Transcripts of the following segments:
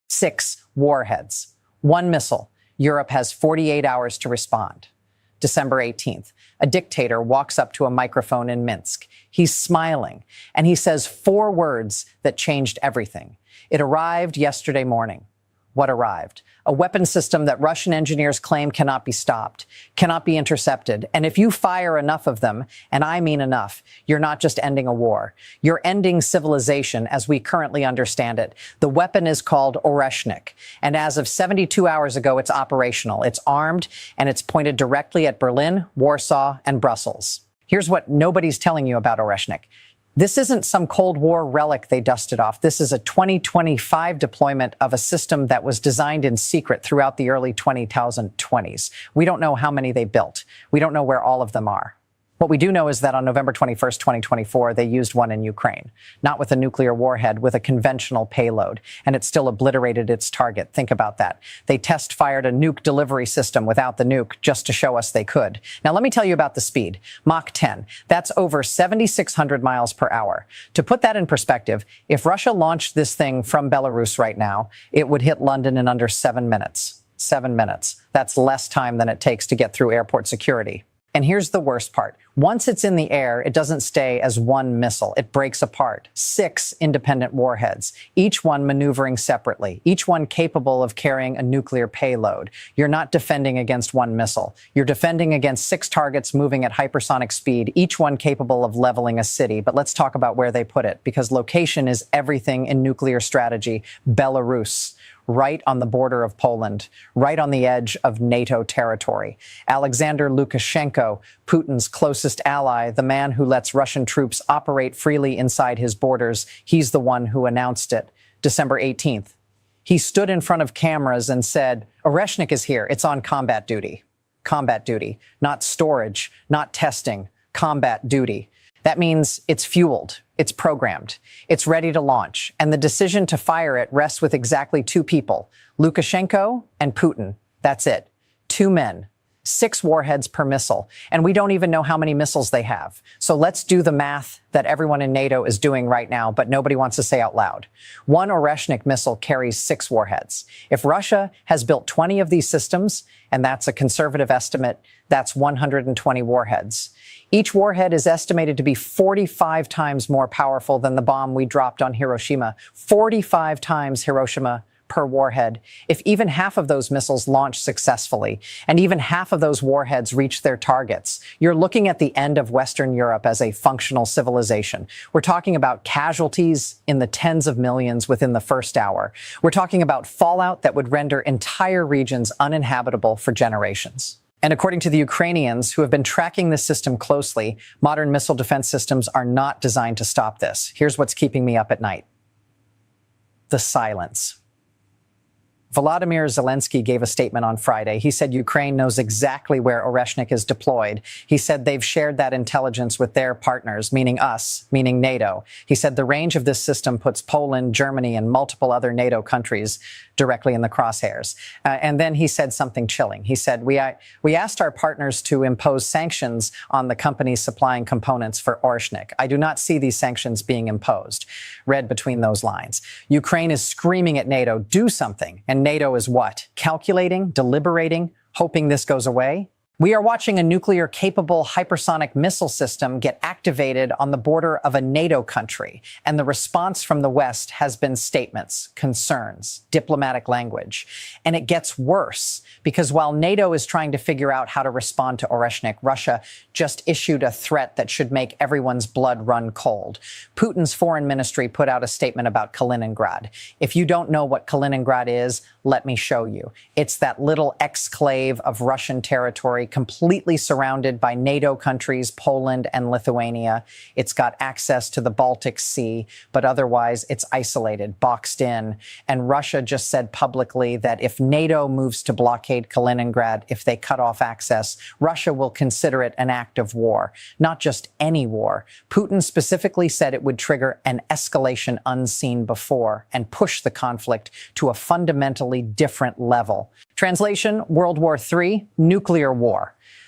6 warheads. 1 missile. Europe has 48 hours to respond. December 18th, a dictator walks up to a microphone in Minsk. He's smiling, and he says 4 words that changed everything. It arrived yesterday morning. What arrived? A weapon system that Russian engineers claim cannot be stopped, cannot be intercepted. And if you fire enough of them, and I mean enough, you're not just ending a war. You're ending civilization as we currently understand it. The weapon is called Oreshnik. And as of 72 hours ago, it's operational. It's armed, and it's pointed directly at Berlin, Warsaw, and Brussels. Here's what nobody's telling you about Oreshnik. This isn't some Cold War relic they dusted off. This is a 2025 deployment of a system that was designed in secret throughout the early 2020s. We don't know how many they built. We don't know where all of them are. What we do know is that on November 21st, 2024, they used one in Ukraine, not with a nuclear warhead, with a conventional payload, and it still obliterated its target. Think about that. They test-fired a nuke delivery system without the nuke just to show us they could. Now, let me tell you about the speed. Mach 10. That's over 7,600 miles per hour. To put that in perspective, if Russia launched this thing from Belarus right now, it would hit London in under 7 minutes. 7 minutes. That's less time than it takes to get through airport security. And here's the worst part. Once it's in the air, it doesn't stay as one missile. It breaks apart. 6 independent warheads, each one maneuvering separately, each one capable of carrying a nuclear payload. You're not defending against one missile. You're defending against 6 targets moving at hypersonic speed, each one capable of leveling a city. But let's talk about where they put it, because location is everything in nuclear strategy. Belarus, right on the border of Poland, right on the edge of NATO territory. Alexander Lukashenko, Putin's closest ally, the man who lets Russian troops operate freely inside his borders, he's the one who announced it, December 18th. He stood in front of cameras and said, Oreshnik is here. It's on combat duty. Combat duty, not storage, not testing, combat duty. That means it's fueled, it's programmed, it's ready to launch, and the decision to fire it rests with exactly 2 people, Lukashenko and Putin. That's it. 2 men, 6 warheads per missile, and we don't even know how many missiles they have. So let's do the math that everyone in NATO is doing right now, but nobody wants to say out loud. 1 Oreshnik missile carries 6 warheads. If Russia has built 20 of these systems, and that's a conservative estimate, that's 120 warheads. Each warhead is estimated to be 45 times more powerful than the bomb we dropped on Hiroshima. 45 times Hiroshima per warhead. If even half of those missiles launch successfully, and even half of those warheads reach their targets, you're looking at the end of Western Europe as a functional civilization. We're talking about casualties in the tens of millions within the first hour. We're talking about fallout that would render entire regions uninhabitable for generations. And according to the Ukrainians, who have been tracking this system closely, modern missile defense systems are not designed to stop this. Here's what's keeping me up at night. The silence. Volodymyr Zelensky gave a statement on Friday. He said Ukraine knows exactly where Oreshnik is deployed. He said they've shared that intelligence with their partners, meaning us, meaning NATO. He said the range of this system puts Poland, Germany, and multiple other NATO countries directly in the crosshairs. And then he said something chilling. He said, we asked our partners to impose sanctions on the companies supplying components for Oreshnik. I do not see these sanctions being imposed. Read between those lines. Ukraine is screaming at NATO, do something. And NATO is what? Calculating, deliberating, hoping this goes away? We are watching a nuclear-capable hypersonic missile system get activated on the border of a NATO country, and the response from the West has been statements, concerns, diplomatic language. And it gets worse, because while NATO is trying to figure out how to respond to Oreshnik, Russia just issued a threat that should make everyone's blood run cold. Putin's foreign ministry put out a statement about Kaliningrad. If you don't know what Kaliningrad is, let me show you. It's that little exclave of Russian territory completely surrounded by NATO countries, Poland and Lithuania. It's got access to the Baltic Sea, but otherwise it's isolated, boxed in. And Russia just said publicly that if NATO moves to blockade Kaliningrad, if they cut off access, Russia will consider it an act of war, not just any war. Putin specifically said it would trigger an escalation unseen before and push the conflict to a fundamentally different level. Translation, World War III, nuclear war.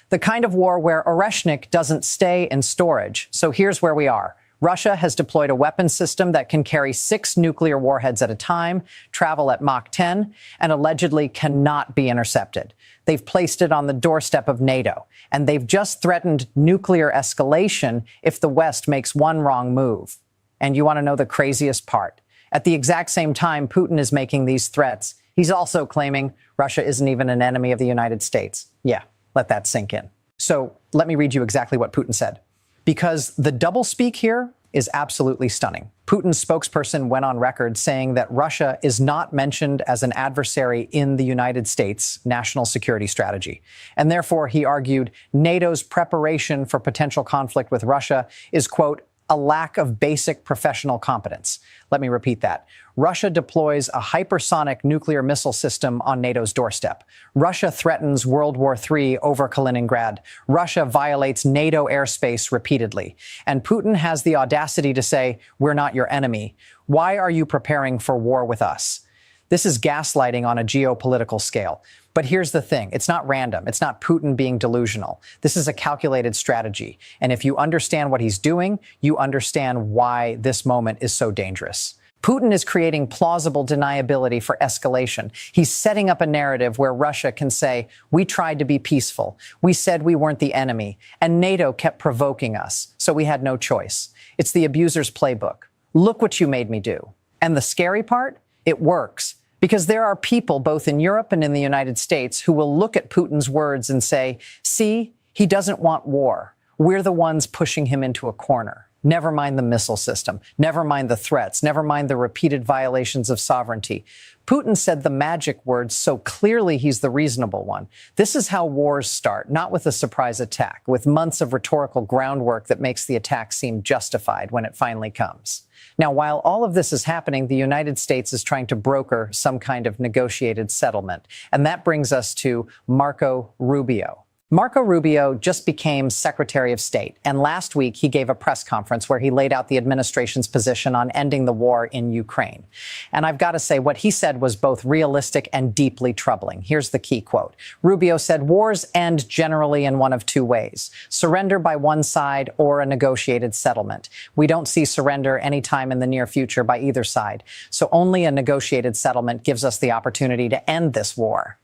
The kind of war where Oreshnik doesn't stay in storage. So here's where we are. Russia has deployed a weapons system that can carry 6 nuclear warheads at a time, travel at Mach 10, and allegedly cannot be intercepted. They've placed it on the doorstep of NATO, and they've just threatened nuclear escalation if the West makes one wrong move. And you want to know the craziest part? At the exact same time Putin is making these threats, he's also claiming Russia isn't even an enemy of the United States. Yeah, let that sink in. So let me read you exactly what Putin said, because the doublespeak here is absolutely stunning. Putin's spokesperson went on record saying that Russia is not mentioned as an adversary in the United States' national security strategy. And therefore, he argued, NATO's preparation for potential conflict with Russia is, quote, a lack of basic professional competence. Let me repeat that. Russia deploys a hypersonic nuclear missile system on NATO's doorstep. Russia threatens World War III over Kaliningrad. Russia violates NATO airspace repeatedly. And Putin has the audacity to say, we're not your enemy. Why are you preparing for war with us? This is gaslighting on a geopolitical scale. But here's the thing. It's not random. It's not Putin being delusional. This is a calculated strategy. And if you understand what he's doing, you understand why this moment is so dangerous. Putin is creating plausible deniability for escalation. He's setting up a narrative where Russia can say, we tried to be peaceful. We said we weren't the enemy. And NATO kept provoking us. So we had no choice. It's the abuser's playbook. Look what you made me do. And the scary part? It works. Because there are people both in Europe and in the United States who will look at Putin's words and say, see, he doesn't want war. We're the ones pushing him into a corner. Never mind the missile system. Never mind the threats. Never mind the repeated violations of sovereignty. Putin said the magic words so clearly he's the reasonable one. This is how wars start, not with a surprise attack, with months of rhetorical groundwork that makes the attack seem justified when it finally comes. Now, while all of this is happening, the United States is trying to broker some kind of negotiated settlement. And that brings us to Marco Rubio. Marco Rubio just became Secretary of State, and last week he gave a press conference where he laid out the administration's position on ending the war in Ukraine. And I've got to say, what he said was both realistic and deeply troubling. Here's the key quote. Rubio said, wars end generally in one of two ways: surrender by one side or a negotiated settlement. We don't see surrender anytime in the near future by either side. So only a negotiated settlement gives us the opportunity to end this war.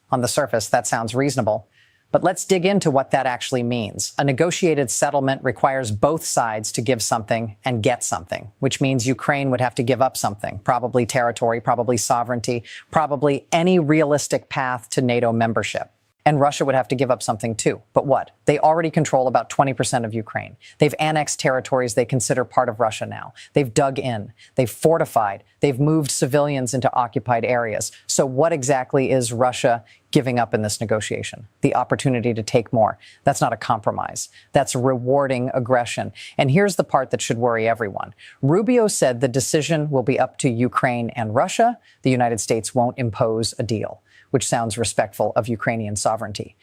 On the surface, that sounds reasonable. But let's dig into what that actually means. A negotiated settlement requires both sides to give something and get something, which means Ukraine would have to give up something, probably territory, probably sovereignty, probably any realistic path to NATO membership. And Russia would have to give up something too. But what? They already control about 20% of Ukraine. They've annexed territories they consider part of Russia now. They've dug in. They've fortified. They've moved civilians into occupied areas. So what exactly is Russia giving up in this negotiation? The opportunity to take more. That's not a compromise. That's rewarding aggression. And here's the part that should worry everyone. Rubio said the decision will be up to Ukraine and Russia. The United States won't impose a deal, which sounds respectful of Ukrainian sovereignty.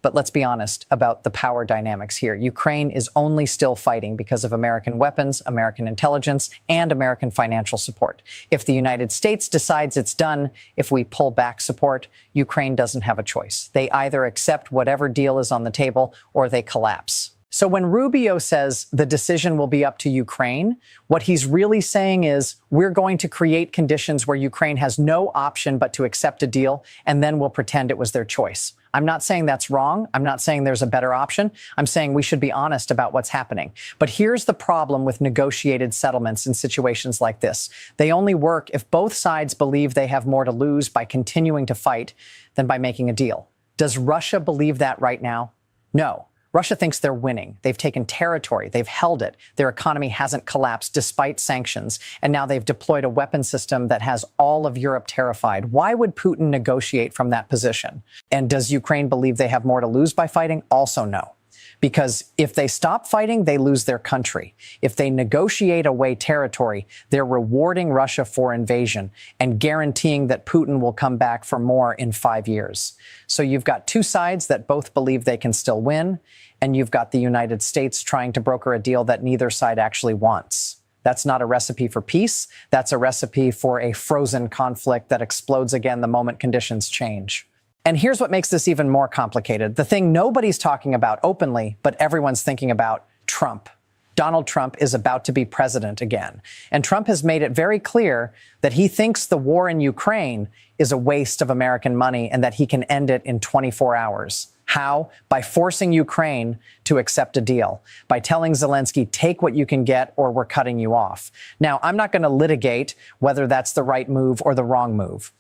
But let's be honest about the power dynamics here. Ukraine is only still fighting because of American weapons, American intelligence, and American financial support. If the United States decides it's done, if we pull back support, Ukraine doesn't have a choice. They either accept whatever deal is on the table or they collapse. So when Rubio says the decision will be up to Ukraine, what he's really saying is we're going to create conditions where Ukraine has no option but to accept a deal, and then we'll pretend it was their choice. I'm not saying that's wrong. I'm not saying there's a better option. I'm saying we should be honest about what's happening. But here's the problem with negotiated settlements in situations like this. They only work if both sides believe they have more to lose by continuing to fight than by making a deal. Does Russia believe that right now? No. Russia thinks they're winning. They've taken territory. They've held it. Their economy hasn't collapsed despite sanctions. And now they've deployed a weapon system that has all of Europe terrified. Why would Putin negotiate from that position? And does Ukraine believe they have more to lose by fighting? Also no. Because if they stop fighting, they lose their country. If they negotiate away territory, they're rewarding Russia for invasion and guaranteeing that Putin will come back for more in 5 years. So you've got two sides that both believe they can still win, and you've got the United States trying to broker a deal that neither side actually wants. That's not a recipe for peace. That's a recipe for a frozen conflict that explodes again the moment conditions change. And here's what makes this even more complicated. The thing nobody's talking about openly, but everyone's thinking about: Trump. Donald Trump is about to be president again. And Trump has made it very clear that he thinks the war in Ukraine is a waste of American money and that he can end it in 24 hours. How? By forcing Ukraine to accept a deal, by telling Zelensky, take what you can get or we're cutting you off. Now, I'm not going to litigate whether that's the right move or the wrong move.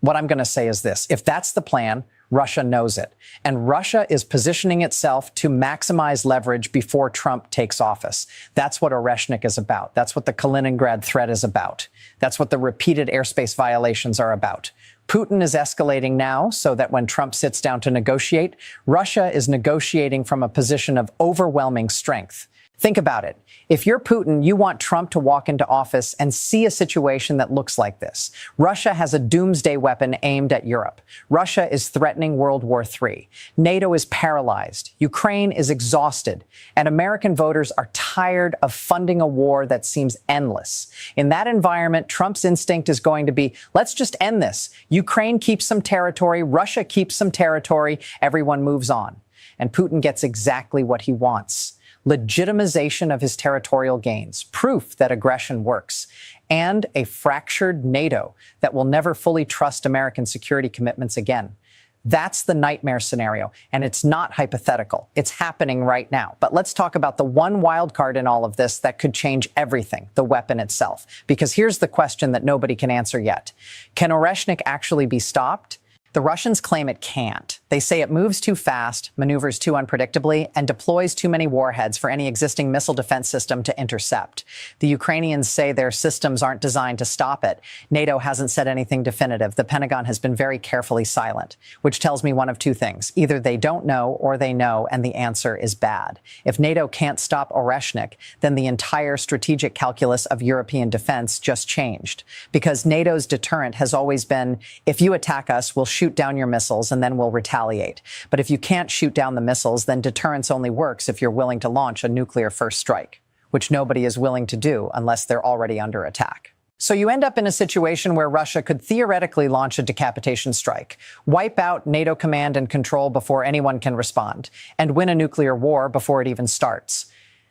What I'm going to say is this. If that's the plan, Russia knows it. And Russia is positioning itself to maximize leverage before Trump takes office. That's what Oreshnik is about. That's what the Kaliningrad threat is about. That's what the repeated airspace violations are about. Putin is escalating now so that when Trump sits down to negotiate, Russia is negotiating from a position of overwhelming strength. Think about it. If you're Putin, you want Trump to walk into office and see a situation that looks like this. Russia has a doomsday weapon aimed at Europe. Russia is threatening World War III. NATO is paralyzed. Ukraine is exhausted. And American voters are tired of funding a war that seems endless. In that environment, Trump's instinct is going to be, let's just end this. Ukraine keeps some territory. Russia keeps some territory. Everyone moves on. And Putin gets exactly what he wants. Legitimization of his territorial gains, proof that aggression works, and a fractured NATO that will never fully trust American security commitments again. That's the nightmare scenario, and it's not hypothetical. It's happening right now. But let's talk about the one wild card in all of this that could change everything, the weapon itself. Because here's the question that nobody can answer yet. Can Oreshnik actually be stopped? The Russians claim it can't. They say it moves too fast, maneuvers too unpredictably, and deploys too many warheads for any existing missile defense system to intercept. The Ukrainians say their systems aren't designed to stop it. NATO hasn't said anything definitive. The Pentagon has been very carefully silent, which tells me one of two things. Either they don't know or they know, and the answer is bad. If NATO can't stop Oreshnik, then the entire strategic calculus of European defense just changed. Because NATO's deterrent has always been, if you attack us, we'll shoot down your missiles and then we'll retaliate. But if you can't shoot down the missiles, then deterrence only works if you're willing to launch a nuclear first strike, which nobody is willing to do unless they're already under attack. So you end up in a situation where Russia could theoretically launch a decapitation strike, wipe out NATO command and control before anyone can respond, and win a nuclear war before it even starts.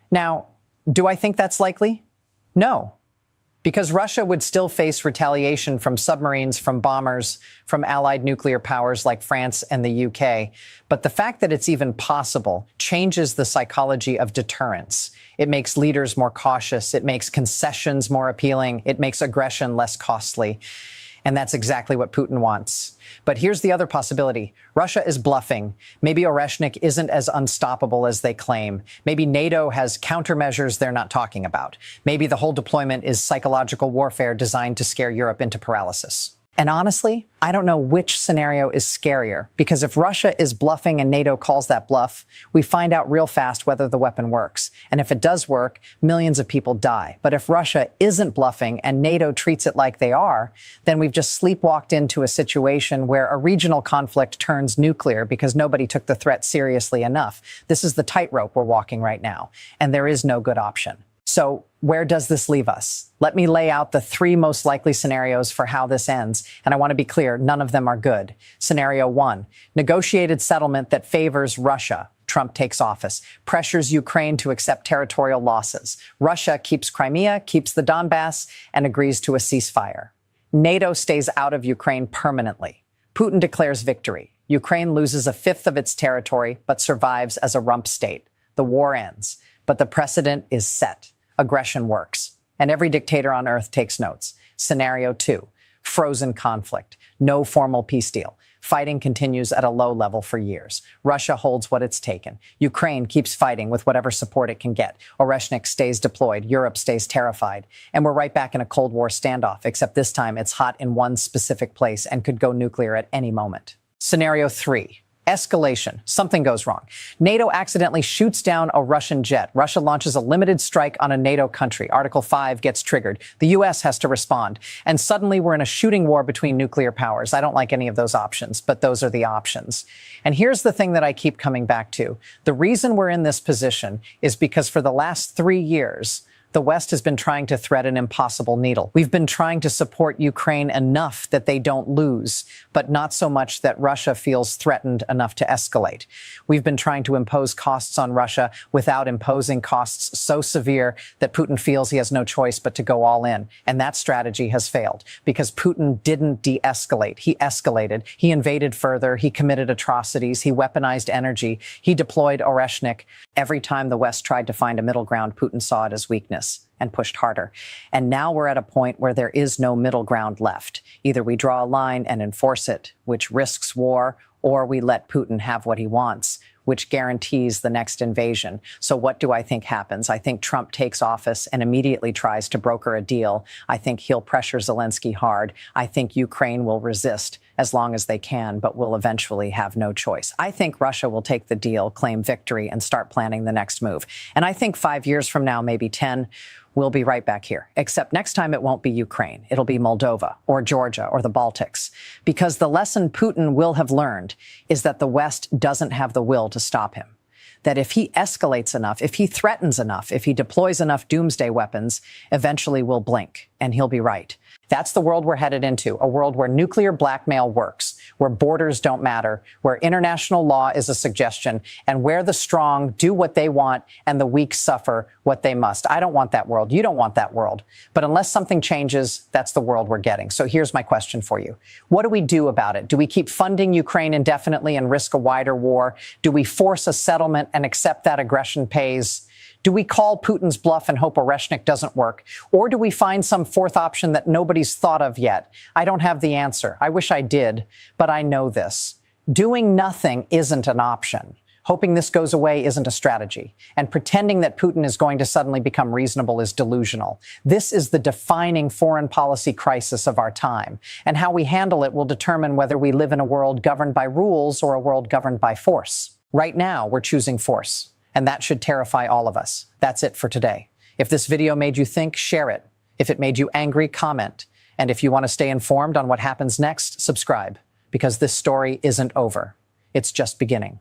Now, do I think that's likely? No. Because Russia would still face retaliation from submarines, from bombers, from allied nuclear powers like France and the UK. But the fact that it's even possible changes the psychology of deterrence. It makes leaders more cautious. It makes concessions more appealing. It makes aggression less costly. And that's exactly what Putin wants. But here's the other possibility. Russia is bluffing. Maybe Oreshnik isn't as unstoppable as they claim. Maybe NATO has countermeasures they're not talking about. Maybe the whole deployment is psychological warfare designed to scare Europe into paralysis. And honestly, I don't know which scenario is scarier, because if Russia is bluffing and NATO calls that bluff, we find out real fast whether the weapon works. And if it does work, millions of people die. But if Russia isn't bluffing and NATO treats it like they are, then we've just sleepwalked into a situation where a regional conflict turns nuclear because nobody took the threat seriously enough. This is the tightrope we're walking right now, and there is no good option. So where does this leave us? Let me lay out the three most likely scenarios for how this ends. And I want to be clear, none of them are good. Scenario 1, negotiated settlement that favors Russia. Trump takes office, pressures Ukraine to accept territorial losses. Russia keeps Crimea, keeps the Donbass, and agrees to a ceasefire. NATO stays out of Ukraine permanently. Putin declares victory. Ukraine loses a fifth of its territory, but survives as a rump state. The war ends, but the precedent is set. Aggression works. And every dictator on earth takes notes. Scenario 2, frozen conflict. No formal peace deal. Fighting continues at a low level for years. Russia holds what it's taken. Ukraine keeps fighting with whatever support it can get. Oreshnik stays deployed. Europe stays terrified. And we're right back in a Cold War standoff, except this time it's hot in one specific place and could go nuclear at any moment. Scenario 3. Escalation. Something goes wrong. NATO accidentally shoots down a Russian jet. Russia launches a limited strike on a NATO country. Article 5 gets triggered. The U.S. has to respond. And suddenly we're in a shooting war between nuclear powers. I don't like any of those options, but those are the options. And here's the thing that I keep coming back to. The reason we're in this position is because for the last 3 years, The West has been trying to thread an impossible needle. We've been trying to support Ukraine enough that they don't lose, but not so much that Russia feels threatened enough to escalate. We've been trying to impose costs on Russia without imposing costs so severe that Putin feels he has no choice but to go all in. And that strategy has failed because Putin didn't de-escalate. He escalated. He invaded further. He committed atrocities. He weaponized energy. He deployed Oreshnik. Every time the West tried to find a middle ground, Putin saw it as weakness and pushed harder. And now we're at a point where there is no middle ground left. Either we draw a line and enforce it, which risks war, or we let Putin have what he wants, which guarantees the next invasion. So what do I think happens? I think Trump takes office and immediately tries to broker a deal. I think he'll pressure Zelensky hard. I think Ukraine will resist as long as they can, but will eventually have no choice. I think Russia will take the deal, claim victory, and start planning the next move. And I think 5 years from now, maybe 10, we'll be right back here. Except next time it won't be Ukraine. It'll be Moldova or Georgia or the Baltics. Because the lesson Putin will have learned is that the West doesn't have the will to stop him. That if he escalates enough, if he threatens enough, if he deploys enough doomsday weapons, eventually we'll blink, and he'll be right. That's the world we're headed into, a world where nuclear blackmail works, where borders don't matter, where international law is a suggestion, and where the strong do what they want and the weak suffer what they must. I don't want that world. You don't want that world. But unless something changes, that's the world we're getting. So here's my question for you. What do we do about it? Do we keep funding Ukraine indefinitely and risk a wider war? Do we force a settlement and accept that aggression pays? Do we call Putin's bluff and hope Oreshnik doesn't work? Or do we find some fourth option that nobody's thought of yet? I don't have the answer. I wish I did, but I know this. Doing nothing isn't an option. Hoping this goes away isn't a strategy. And pretending that Putin is going to suddenly become reasonable is delusional. This is the defining foreign policy crisis of our time. And how we handle it will determine whether we live in a world governed by rules or a world governed by force. Right now, we're choosing force. And that should terrify all of us. That's it for today. If this video made you think, share it. If it made you angry, comment. And if you want to stay informed on what happens next, subscribe. Because this story isn't over. It's just beginning.